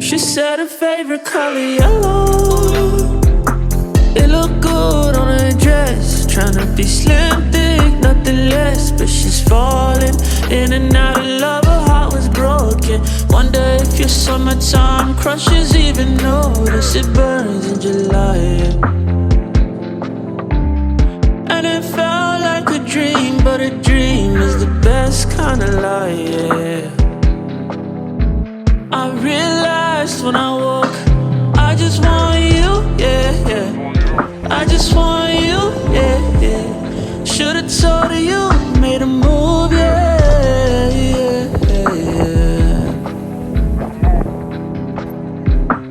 She said her favorite color yellow. It looked good on her dress. Tryna be slim, thick, nothing less. But she's falling in and out of love. Her heart was broken. Wonder if your summertime crushes even notice. It burns in July, and it felt like a dream. But a dream is the best kind of lie, yeah. I realized when I woke, I just want you, yeah, yeah. I just want you, yeah, yeah. Should've told her you made a move, yeah, yeah, yeah.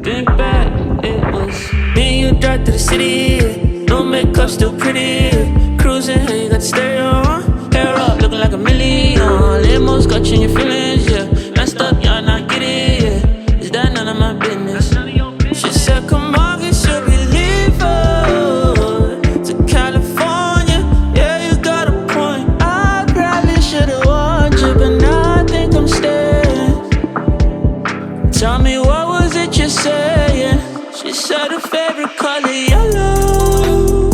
Think back, it was me and you drive through the city, yeah. No makeup, still pretty, yeah. Cruising, hey, you got the stereo on. Hair up, looking like a million. Limos got you in your feelings, yeah. Messed up, y'all not get it, yeah. Is that none of my business? She said, come on, get your believer to California. Yeah, you got a point. I probably should've warned you, but now I think I'm staying. Tell me, what was it you're saying? She said her favorite color yellow,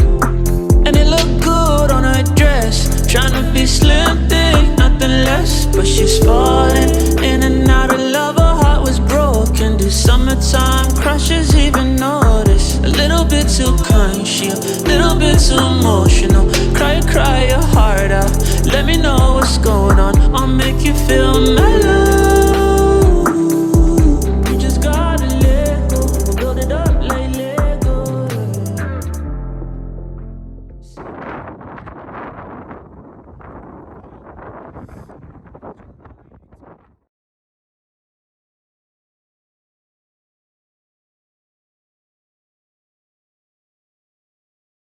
and it looked good on her dress. Tryna be slim, thick, nothing less. But she's falling in and out of love. Her heart was broken. Do summertime crushes even notice? A little bit too kind, she a little bit too emotional. Cry, cry your heart out. Let me know what's going on. I'll make you feel